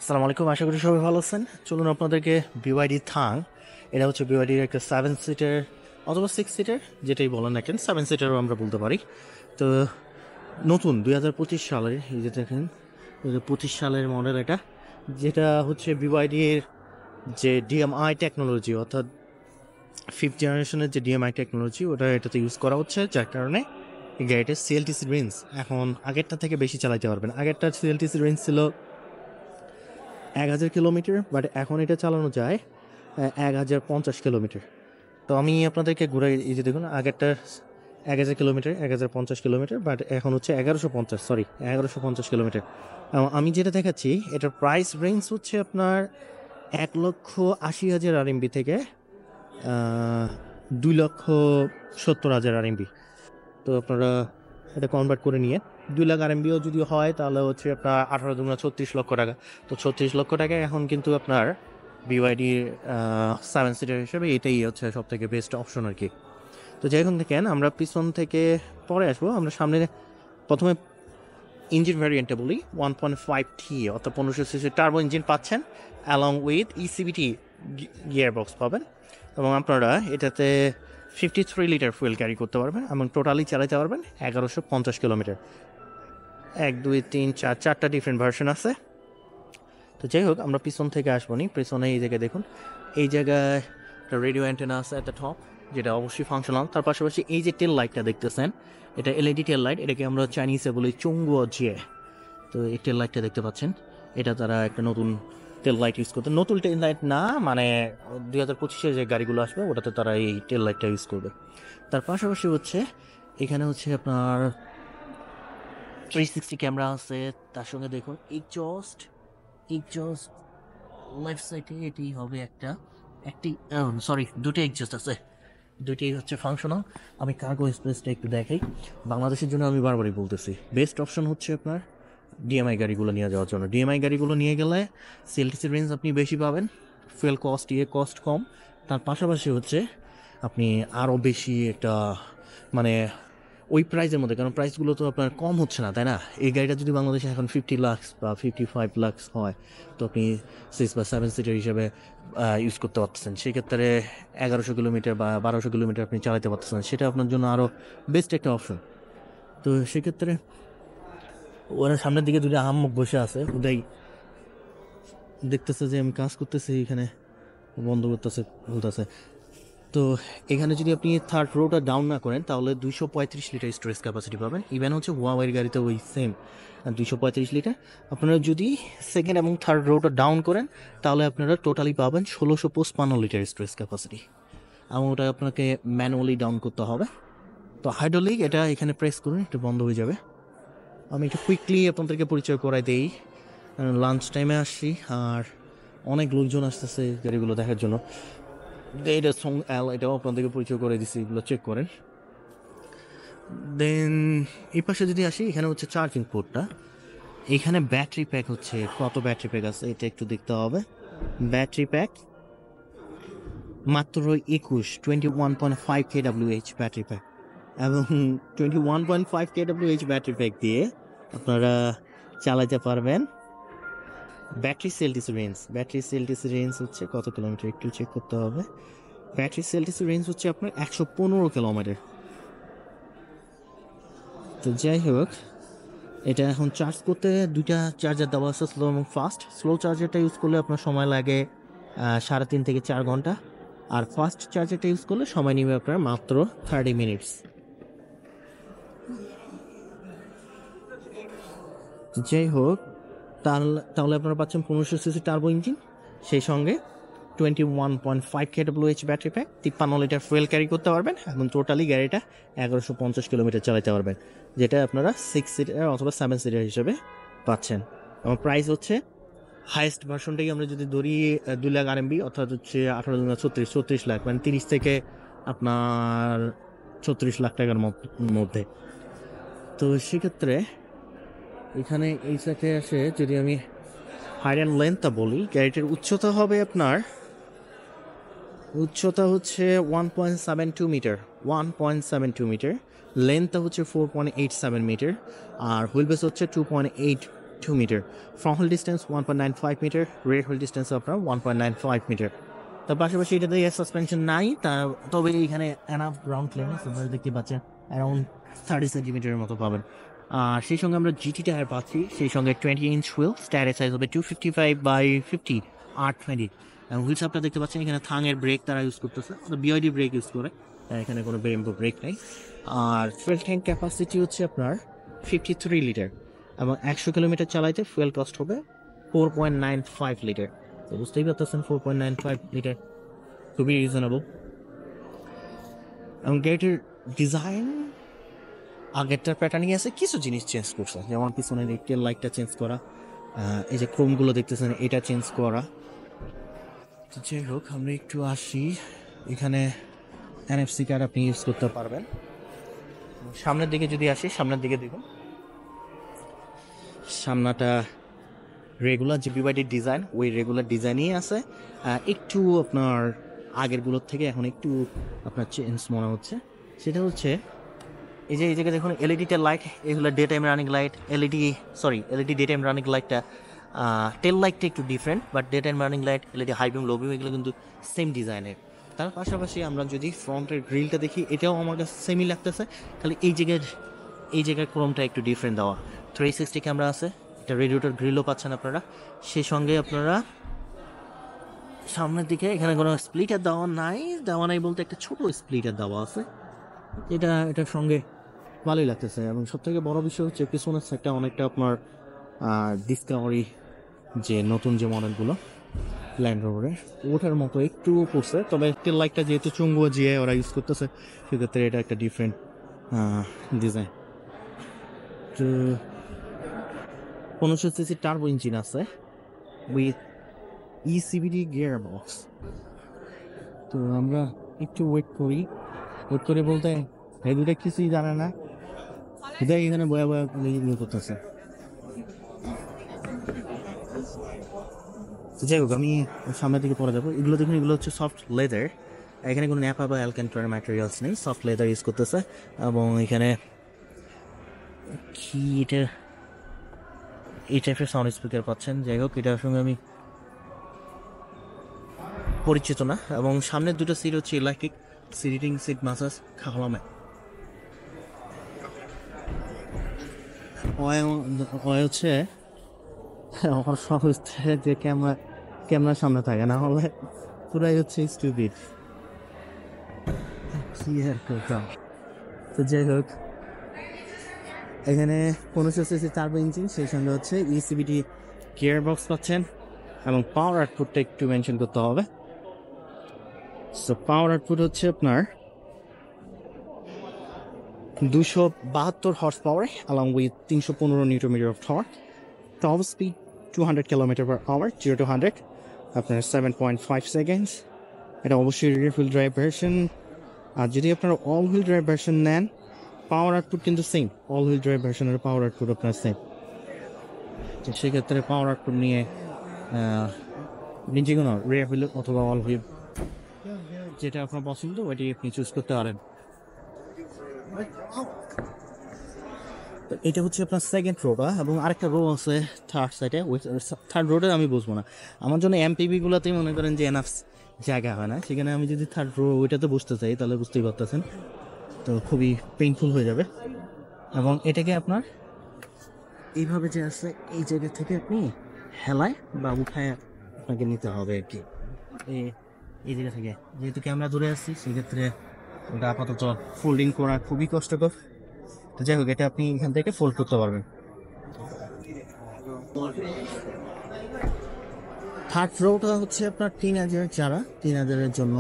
আসসালামু আলাইকুম, আশা করি সবাই ভালো আছেন। চলুন আপনাদেরকে বিওয়াইডি থাং, এটা হচ্ছে বিওয়াইডির একটা 7 সিটার অথবা 6 সিটার, যেটাই বলেন না কেন 7 সিটারও আমরা বলতে পারি। তো নতুন 2025 সালের, এই যে দেখেন 2025 সালের মডেল এটা, যেটা হচ্ছে বিওয়াইডির যে ডিএমআই টেকনোলজি অর্থাৎ 5th জেনারেশনের যে ডিএমআই টেকনোলজি ওটা এটাতে ইউজ করা হচ্ছে, যার কারণে এই গাড়িটার সিএলটিসি রেঞ্জ এখন আগেরটা থেকে বেশি চালাতে পারবেন। আগেরটার সিএলটিসি রেঞ্জ ছিল 1000 কিলোমিটার, বাট এখন এটা চালানো যায় 1050 কিলোমিটার। তো আমি আপনাদেরকে ঘুরে, এই যে দেখুন আগেরটা 1000 কিলোমিটার, 1050 কিলোমিটার, বাট এখন হচ্ছে 1150, সরি 1150 কিলোমিটার। আমি যেটা দেখাচ্ছি এটার প্রাইস রেঞ্জ হচ্ছে আপনার 1,80,000 আরএমবি থেকে 2,70,000 আরএমবি। তো আপনারা এটা কনভার্ট করে নিয়ে 2 লাখ আরএমবিও যদি হয় তাহলে হচ্ছে আপনার 18 × 36 লক্ষ টাকা। তো 36 লক্ষ টাকায় এখন কিন্তু আপনার বিওয়াইডির 7 সিটার হিসেবে এটাই হচ্ছে সব থেকে বেস্ট অপশন আর কি। তো যাই হোক দেখেন, আমরা পিছন থেকে পরে আসবো। আমরা সামনে প্রথমে ইঞ্জিন ভ্যারিয়েন্টটা বলি। 1.5T অর্থাৎ 1500 সিসি টার্বো ইঞ্জিন পাচ্ছেন, অ্যালং উইথ ইসিবিটি গিয়ার বক্স পাবেন, এবং আপনারা এটাতে 53 লিটার ফুয়েল ক্যারি করতে পারবেন এবং টোটালি চালাতে পারবেন 1150 কিলোমিটার। 1, 2, 3, 4, 4টা ডিফারেন্ট ভার্সন আছে। তো যাই হোক, আমরা পিছন থেকে আসবো নি। পিছনে এই জায়গায় দেখুন, এই জায়গায় একটা রেডিও অ্যান্টেনা আছে এট দ্য টপ, যেটা অবশ্যই ফাংশনাল। তার পাশাপাশি এই যে টেল লাইটটা দেখতেছেন, এটা এলইডি টেল লাইট, এটাকে আমরা চাইনিজে বলি চুঙ্গুয়া জিয়ে। তো এই টেল লাইটটা দেখতে পাচ্ছেন, এটা তারা একটা নতুন টেল লাইট ইউজ করতে, নতুন টেল লাইট না মানে 2025-এর যে গাড়িগুলো আসবে ওটাতে তারা এই টেল লাইটটা ইউজ করবে। তার পাশাপাশি হচ্ছে এখানে হচ্ছে আপনার 360 ক্যামেরা আছে। তার সঙ্গে দেখুন এক্সজস্ট লেফট সাইডে এটি হবে একটি সরি দুটো এক্সজস্ট আছে, দুইটি হচ্ছে ফাংশনাল। আমি কার্গো স্পেসটা একটু দেখাই। বাংলাদেশের জন্য আমি বারবারই বলতেছি, বেস্ট অপশন হচ্ছে আপনার ডিএমআই গাড়িগুলো নিয়ে যাওয়ার জন্য। ডিএমআই গাড়িগুলো নিয়ে গেলে সিএলটিসি রেঞ্জ আপনি বেশি পাবেন, ফুয়েল কস্ট কস্ট কম। তার পাশাপাশি হচ্ছে আপনি আরও বেশি একটা মানে ওই প্রাইসের মধ্যে, কারণ প্রাইসগুলো তো আপনার কম হচ্ছে না, তাই না? এই গাড়িটা যদি বাংলাদেশে এখন 50 লাখ বা 55 লাখ হয়, তো আপনি 6 বা 7 সিটার হিসেবে ইউজ করতে পারতেছেন। সেক্ষেত্রে 1100 কিলোমিটার বা 1200 কিলোমিটার আপনি চালাতে পারতেছেন, সেটা আপনার জন্য আরও বেস্ট একটা অপশন। তো সেক্ষেত্রে ওরা সামনের দিকে দুটো আহাম্মক বসে আছে, ওটাই দেখতেছে যে আমি কাজ করতেছি এখানে, বন্ধ করতেছে, বলতেছে। তো এখানে যদি আপনি থার্ড রোটা ডাউন না করেন তাহলে 235 লিটার স্টোরেজ ক্যাপাসিটি পাবেন। ইভেন হচ্ছে ওয়াওয়ের গাড়িতে ওই সেম 235 লিটার। আপনারা যদি সেকেন্ড এবং থার্ড রোটা ডাউন করেন তাহলে আপনারা টোটালি পাবেন 1655 লিটার স্টোরেজ ক্যাপাসিটি, এবং ওটা আপনাকে ম্যানুয়ালি ডাউন করতে হবে। তো হাইড্রোলিক, এটা এখানে প্রেস করুন, একটু বন্ধ হয়ে যাবে। আমি একটু কুইকলি আপনাদেরকে পরিচয় করাই দেই, লাঞ্চ টাইমে আসছি আর অনেক লোকজন আসতেছে গাড়িগুলো দেখার জন্য। এটা এটাও আপনাদেরকে পরিচয় করে দিচ্ছি, এগুলো চেক করেন। দেন এই পাশে যদি আসি, এখানে হচ্ছে চার্জিং পোর্টটা। এখানে ব্যাটারি প্যাক হচ্ছে, কত ব্যাটারি প্যাক আছে এটা একটু দেখতে হবে। ব্যাটারি প্যাক মাত্র 21.5 kWh ব্যাটারি প্যাক, এবং 21.5 kWh ব্যাটারি প্যাক দিয়ে আপনারা চালাতে পারবেন। ব্যাটারি সেলটিসি রেঞ্জ হচ্ছে কত কিলোমিটার একটু চেক করতে হবে। ব্যাটারি সেলটিসি রেঞ্জ হচ্ছে আপনার 115 কিলোমিটার। তো যাই হোক, এটা এখন চার্জ করতে দুইটা চার্জার দেওয়া আছে, স্লো এবং ফাস্ট। স্লো চার্জারটা ইউজ করলে আপনার সময় লাগে 3.5 থেকে 4 ঘন্টা, আর ফাস্ট চার্জারটা ইউজ করলে সময় নেবে আপনার মাত্র 30 মিনিটস। যাই হোক, তাহলে আপনারা পাচ্ছেন 1500 সিসি টার্বো ইঞ্জিন, সেই সঙ্গে 21.5 kWh battery pack, 53 litre fuel carry করতে পারবেন, এবং টোটালি গাড়িটা 1150 কিলোমিটার চালাতে পারবেন, যেটা আপনারা 6 সিটার অথবা 7 সিটার হিসেবে পাচ্ছেন। এবং প্রাইস হচ্ছে হাইয়েস্ট ভার্সনটাই আমরা যদি ধরি 2 লাখ আরএমবি, অর্থাৎ হচ্ছে 18 লাখ, মানে 30 থেকে আপনার 36 লাখ টাকার মধ্যে। তো সেক্ষেত্রে এখানে এই সাথে আসে, যদি আমি হাইট অ্যান্ড লেন্থটা বলি, গাড়িটির উচ্চতা হবে আপনার, উচ্চতা হচ্ছে 1.72 মিটার, লেন্থটা হচ্ছে 4.87 মিটার, আর হুইল বেস হচ্ছে 2.8 2 মিটার। ফ্রন্ট হুইল ডিস্টেন্স 1.95 মিটার, রিয়ার হুইল ডিস্টেন্স আপনার 1.95 মিটার। তার পাশাপাশি এটাতে এয়ার সাসপেনশন নাই, তবে এখানে এনাফ গ্রাউন্ড ক্লিয়ারেন্স আপনারা দেখতে পাচ্ছেন অ্যারাউন্ড 30 সেন্টিমিটারের মতো পাবেন। আর সেই সঙ্গে আমরা জিটি টায়ার পাচ্ছি, সেই সঙ্গে 20 ইঞ্চ হুইল, টায়ারের সাইজ হবে 255/50 R20। হুইল সাপটা দেখতে পাচ্ছেন এখানে থাঙের ব্রেক তারা ইউজ করতেছে, বিআইডি ব্রেক ইউজ করে, এখানে কোনো বেরেম্বো ব্রেক নেই। আর ফুয়েল ট্যাঙ্ক ক্যাপাসিটি হচ্ছে আপনার 53 লিটার এবং 100 কিলোমিটার চালাইতে ফুয়েল কস্ট হবে 4.95 লিটার। তো বুঝতেই পারতেছেন 4.95 লিটার খুবই রিজনেবল। এবং গাড়িটির ডিজাইন আগেরটার প্যাটার্নই আছে, কিছু জিনিস চেঞ্জ করছে, যেমন পিছনের টেল লাইটটা চেঞ্জ করা, এই যে ক্রোমগুলো দেখতেছেন এটা চেঞ্জ করা। তো যাই হোক আমরা একটু আসি, এখানে NFC কার্ড আপনি ইউজ করতে পারবেন। সামনের দিকে যদি আসি, সামনের দিকে দেখুন, সামনাটা রেগুলার যে বিওয়াইডির ডিজাইন, ওই রেগুলার ডিজাইনই আছে, একটু আপনার আগেরগুলোর থেকে এখন একটু আপনার চেঞ্জ মনে হচ্ছে। সেটা হচ্ছে এই জায়গায় দেখুন এলইডি টেল লাইট, এগুলো day time running light, LED day time running লাইটটা, টেল লাইটটা একটু different, but day time running light, LED high beam low beam এগুলো কিন্তু সেম ডিজাইনের। তার পাশাপাশি আমরা যদি ফ্রন্টের গ্রিলটা দেখি, এটাও আমার কাছে সেমই লাগতেছে, খালি এই জায়গায় ক্রোমটা একটু ডিফারেন্ট দেওয়া। 360 ক্যামেরা আছে, এটা রেডিয়েটর গ্রিলও পাচ্ছেন আপনারা। সেই সঙ্গে আপনারা সামনের দিকে এখানে কোনো স্প্লিটার দেওয়া নাই বলতে একটা ছোট স্প্লিটার দেওয়া আছে, এটার সঙ্গে ভালোই লাগতেছে। এবং সবথেকে বড় বিষয় হচ্ছে পিছনের সাইডটা অনেকটা আপনার ডিসকভারি যে নতুন যে মডেলগুলো ল্যান্ড রোভারের ওটার মতো একটু পড়ছে, তবে টেল লাইটটা যেহেতু চুঙ্গুয়া জিয়ে ওরা ইউজ করতেছে, সেক্ষেত্রে এটা একটা ডিফারেন্ট ডিজাইন। তো 1500 সিসি টার্বো ইঞ্জিন আছে উইথ ECBD গিয়ার বক্স। তো আমরা একটু ওয়েট করে বলতে এই দুটা কিছুই জানে না, দেখ এখানে বয়া করতেছে। যাই হোক আমি সামনের দিকে পরে যাবো। এগুলো দেখুন, এগুলো হচ্ছে সফট লেদার, এখানে কোনো ন্যাপা বা অ্যালকান্টারা ম্যাটেরিয়ালস নেই, সফট লেদার ইউজ করতেছে। এবং এখানে কি এই টাইপের সাউন্ড স্পিকার পাচ্ছেন। যাই হোক এটার সঙ্গে আমি পরিচিত না। এবং সামনের দুটো সিট হচ্ছে ইলেকট্রিক সিটিং সিট ম্যাসাজ খাওয়ামে হচ্ছে আমার সহজ যে ক্যামেরার সামনে থাকে, না হলে পুরাই হচ্ছে স্টুপিড। তো যাই হোক এখানে 1500 সিসি টার্বো ইঞ্জিন, সেই সঙ্গে হচ্ছে ECBD গিয়ার বক্স পাচ্ছেন। এবং পাওয়ার আউটপুটটা একটু মেনশন করতে হবে। সো পাওয়ার আউটপুট হচ্ছে আপনার 272 horse power along with 315 newton meter of torque. Top speed 200 km/h 0 to 100 আপনার 7.5 সেকেন্ডস। এটা অবশ্যই রিয়ার হুইল ড্রাইভ ভার্সন। আর যদি আপনারা অল হুইল ড্রাইভ ভার্সন নেন, পাওয়ার আউটপুট কিন্তু সেম, অল হুইল ড্রাইভ ভার্সনের পাওয়ার আউটপুট আপনার সেম। তো সেক্ষেত্রে পাওয়ার আউটপুট নিয়ে যে কোনো রিয়ার হুইল অথবা অল হুইল যেটা আপনার পছন্দ ওইটি আপনি চুজ করতে পারেন। এটা হচ্ছে আপনার সেকেন্ড রোটা, এবং আরেকটা রো আছে থার্ড সাইডে। ওই থার্ড রোডে আমি বুঝবো না, আমার জন্য MPV-গুলোতেই মনে করেন যে এনাফ জায়গা হয় না, সেখানে আমি যদি থার্ড রো ওইটাতে বসতে চাই তাহলে বুঝতেই পারতেছেন তো খুবই পেইনফুল হয়ে যাবে। এবং এটাকে আপনার এইভাবে যে আছে এই জায়গা থেকে আপনি হেলায় বা উঠায় আপনাকে নিতে হবে আর কি। এই জায়গা থেকে যেহেতু ক্যামেরা দূরে আসছি, সেক্ষেত্রে ওটা আপাতত ফোল্ডিং করা খুবই কষ্টকর। তো যাই হোক এটা আপনি এখান থেকে ফোল্ড করতে পারবেন। থার্ড রোটা হচ্ছে আপনার 3000 জন্য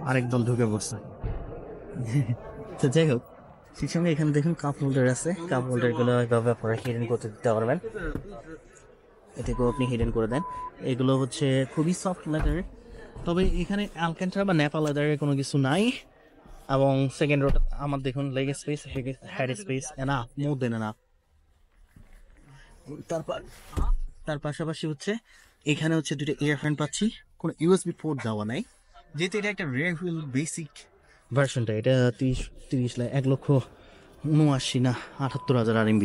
আরেক দল ঢুকে পড়ছে। তো যাই হোক সেই সঙ্গে এখানে দেখুন কাপ হোল্ডার আছে, কাপ হোল্ডারগুলো এভাবে আপনারা হিডেন করতে দিতে পারবেন, এটাকেও আপনি হিডেন করে দেন। এগুলো হচ্ছে খুবই সফট লেদার, তবে এখানে অ্যালকান্টারা বা নেপা লেদারের কোনো কিছু নাই। এবং সেকেন্ড রোড আমার দেখুন leg space, head space enough, more than enough. তার পাশাপাশি হচ্ছে এখানে হচ্ছে দুটো ইয়ারফোন পাচ্ছি, কোনো USB পোর্ট দেওয়া নাই, যেহেতু এটা একটা রিয়ার হুইল বেসিক ভার্সনটা। এটা 1 79 না 78,000 RMB।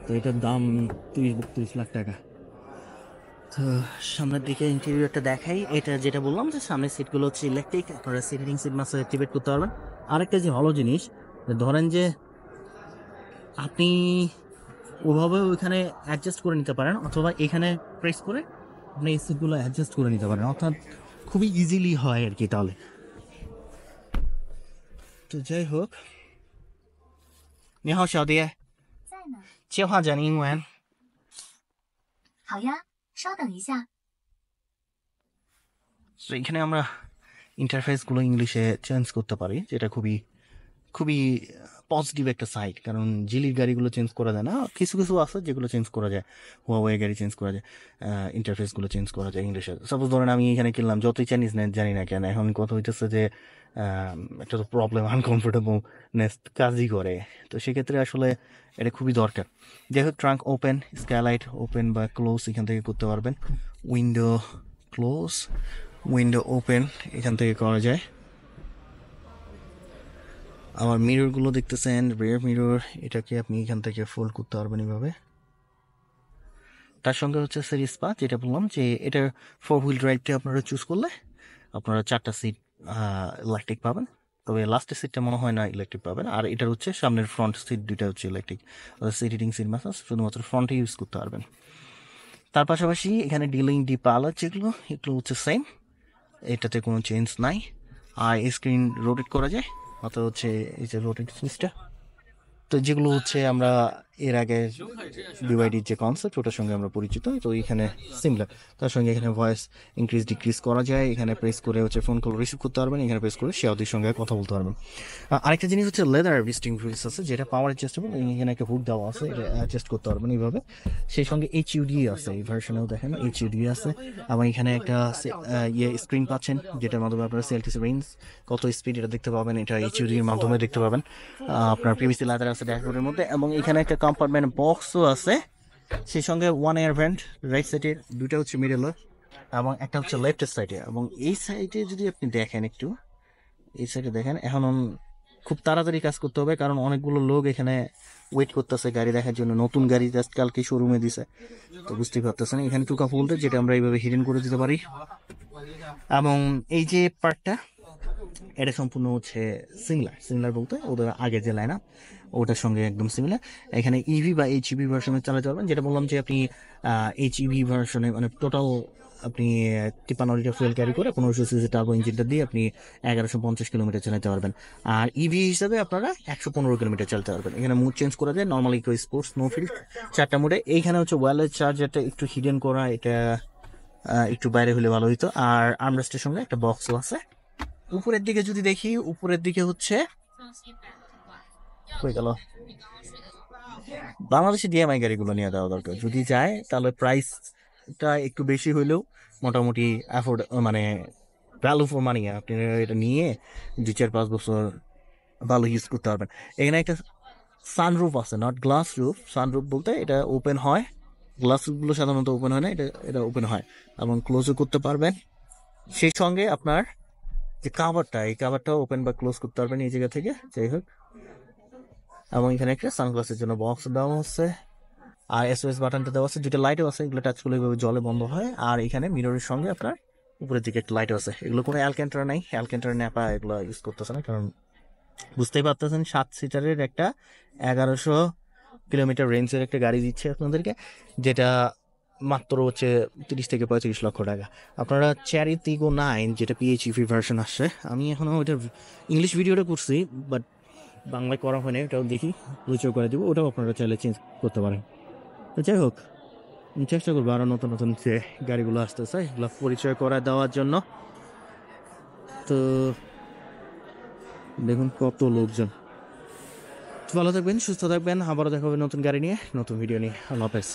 তো এটার দাম 30-32 লাখ টাকা। তো সামনের দিকে ইন্টেরিয়রটা দেখাই। এটা যেটা বললাম যে সামনের সিটগুলো হচ্ছে ইলেকট্রিক, আপনারা সিটিং সিট মাস্টার অ্যাক্টিভেট করতে পারবেন। আরেকটা যে ভালো জিনিস, ধরেন যে আপনি ওভাবে ওইখানে অ্যাডজাস্ট করে নিতে পারেন, অথবা এখানে প্রেস করে আপনি এই সিটগুলো অ্যাডজাস্ট করে নিতে পারেন, অর্থাৎ খুবই ইজিলি হয় আর কি তাহলে। তো যাই হোক, 你好小蝶，在呢。接话讲英文。好呀，稍等一下。তো এখানে আমরা ইন্টারফেসগুলো ইংলিশে চেঞ্জ করতে পারি, যেটা খুবই খুবই পজিটিভ একটা সাইড, কারণ জিলির গাড়িগুলো চেঞ্জ করা যায় না, কিছু কিছু আছে যেগুলো চেঞ্জ করা যায়, হুয়াওয়ে গাড়ি চেঞ্জ করা যায়, ইন্টারফেসগুলো চেঞ্জ করা যায় ইংলিশে। সাপোজ ধরেন আমি এখানে কিনলাম, যতই চাইনিজ নেট জানি না কেন, এখন কথা হইতেছে যে একটা তো প্রবলেম, আনকমফোর্টেবলনেস কাজই করে, তো সেক্ষেত্রে আসলে এটা খুবই দরকার। যাই হোক, ট্রাঙ্ক ওপেন, স্কাইলাইট ওপেন বা ক্লোজ এখান থেকে করতে পারবেন, উইন্ডো ক্লোজ, উইন্ডো ওপেন এখান থেকে করা যায়। আমার মিররগুলো দেখতেছেন, রিয়ার মিরর, এটাকে আপনি এখান থেকে ফোল্ড করতে পারবেন এইভাবে। তার সঙ্গে হচ্ছে সিরিজ পাথ, যেটা বললাম যে এটার 4 হুইল ড্রাইভটা আপনারা চুজ করলে আপনারা 4টা সিট ইলেকট্রিক পাবেন, তবে লাস্টের সিটটা মনে হয় না ইলেকট্রিক পাবেন। আর এটার হচ্ছে সামনের ফ্রন্ট সিট দুইটা হচ্ছে electric, seat heating, seat massage শুধুমাত্র ফ্রন্টে ইউজ করতে পারবেন। তার পাশাপাশি এখানে ডিলিং ডি পার্লার যেগুলো, এগুলো হচ্ছে সেম, এটাতে কোনো চেঞ্জ নাই। আর স্ক্রিন রোটেট করা যায়, অর্থাৎ হচ্ছে এই যে রোটেট সুইচটা, তো যেগুলো হচ্ছে আমরা এর আগে বিওয়াইডির যে কনসেপ্ট ওটার সঙ্গে আমরা পরিচিত, তো এখানে সিমিলার। তার সঙ্গে এখানে ভয়েস ইনক্রিজ ডিক্রিজ করা যায়, এখানে প্রেস করে হচ্ছে ফোন কল রিসিভ করতে পারবেন, এখানে প্রেস করে শেয়ারদের সঙ্গে কথা বলতে পারবেন। আরেকটা জিনিস হচ্ছে লেদার রিস্টিং হুইলস আছে, যেটা পাওয়ার অ্যাডজাস্টেবল, এখানে একটা হুক দেওয়া আছে, এটা অ্যাডজাস্ট করতে পারবেন এইভাবে। সেই সঙ্গে HUD আছে, এই ভার্সনেও দেখেন HUD আছে, এবং এখানে একটা স্ক্রিন পাচ্ছেন, যেটার মাধ্যমে আপনারা CLTC রেঞ্জ কত স্পিড এটা দেখতে পাবেন, এটা HUD এর মাধ্যমে দেখতে পাবেন। আপনার PVC লেদার আছে ড্যাশবোর্ডের মধ্যে, এবং এখানে একটা কম্পার্টমেন্ট বক্সও আছে, সেই সঙ্গে 1 এয়ার ভেন্ট রাইট সাইডে, দুইটা হচ্ছে মিডলে এবং একটা হচ্ছে লেফটের সাইডে। এবং এই সাইডে যদি আপনি দেখেন, একটু এই সাইডে দেখেন, এখন খুব তাড়াতাড়ি কাজ করতে হবে, কারণ অনেকগুলো লোক এখানে ওয়েট করতেছে গাড়ি দেখার জন্য, নতুন গাড়ি জাস্ট কালকে শোরুমে দিছে, তো বুঝতেই পারতেছেন। এখানে টুকা ফুলতে, যেটা আমরা এইভাবে হিডেন করে দিতে পারি। এবং এই যে পার্টটা, এটা সম্পূর্ণ হচ্ছে সিমিলার বলতে ওদের আগে যে লাইন আপ ওটার সঙ্গে একদম সিমিলার। এখানে ইভি বা HEV ভার্সনে চালাতে পারবেন, যেটা বললাম যে আপনি HEV ভার্সনে মানে টোটাল আপনি 53 লিটার ফুয়েল ক্যারি করে 1500 সিসি টার্বো ইঞ্জিনটা দিয়ে আপনি 1150 কিলোমিটার চালাতে পারবেন। আর ইভি হিসাবে আপনারা 115 কিলোমিটার চালাতে পারবেন। এখানে মুড চেঞ্জ করা যায়, normal, eco, sports, no field, 4টা মোডে। এইখানে হচ্ছে ওয়্যারলেস চার্জারটা একটু হিডেন করা, এটা একটু বাইরে হলে ভালো হইতো। আর আর্মরেস্টের সঙ্গে একটা বক্সও আছে। উপরের দিকে যদি দেখি, উপরের দিকে হচ্ছে হয়ে গেল, বাংলাদেশে DMI গাড়িগুলো নিয়ে দেওয়া দরকার, যদি যায় তাহলে প্রাইসটা একটু বেশি হইলেও মোটামুটি অ্যাফোর্ড, মানে ভ্যালু ফর মানি, আপনি এটা নিয়ে 2-4-5 বছর ভালো ইউজ করতে পারবেন। এখানে একটা সানরুফ আছে, নট গ্লাস রুফ, সানরুফ বলতে এটা ওপেন হয়, গ্লাস রুফগুলো সাধারণত ওপেন হয় না, এটা ওপেন হয় এবং ক্লোজও করতে পারবেন। সেই সঙ্গে আপনার যে কাভারটা, এই কাভারটাও ওপেন বা ক্লোজ করতে পারবেন এই জায়গা থেকে। যাই হোক, এবং এখানে একটা সানগ্লাসের জন্য বক্স দেওয়া হচ্ছে, আর SOS বাটনটা দেওয়া আছে, দুটো লাইটও আছে, এগুলো টাচ করলে এইভাবে জলে বন্ধ হয়। আর এখানে মিররের সঙ্গে আপনার উপরের দিকে একটা লাইটও আছে। এগুলো কোনো অ্যালক্যান্টারা নাই, অ্যালক্যান্টারা ন্যাপা এগুলো ইউজ করতেছে না, কারণ বুঝতেই পারতেছেন 7 সিটারের একটা 1100 কিলোমিটার রেঞ্জের একটা গাড়ি দিচ্ছে আপনাদেরকে, যেটা মাত্র হচ্ছে 30 থেকে 35 লক্ষ টাকা। আপনারা চেরি টিগো 9, যেটা PHEV ভার্সন আসছে, আমি এখনও ওইটার ইংলিশ ভিডিওটা করছি, বাট বাংলায় করা হয়নি, ওটাও দেখি পরিচয় করে দেবো, ওটাও আপনারা চাইলে চেঞ্জ করতে পারেন। তো যাই হোক, আমি চেষ্টা করবো আরও নতুন নতুন যে গাড়িগুলো আসতেছে এগুলো পরিচয় করে দেওয়ার জন্য। তো দেখুন কত লোকজন। ভালো থাকবেন, সুস্থ থাকবেন, আবারও দেখা হবে নতুন গাড়ি নিয়ে, নতুন ভিডিও নিয়ে। আল্লাহ হাফেজ।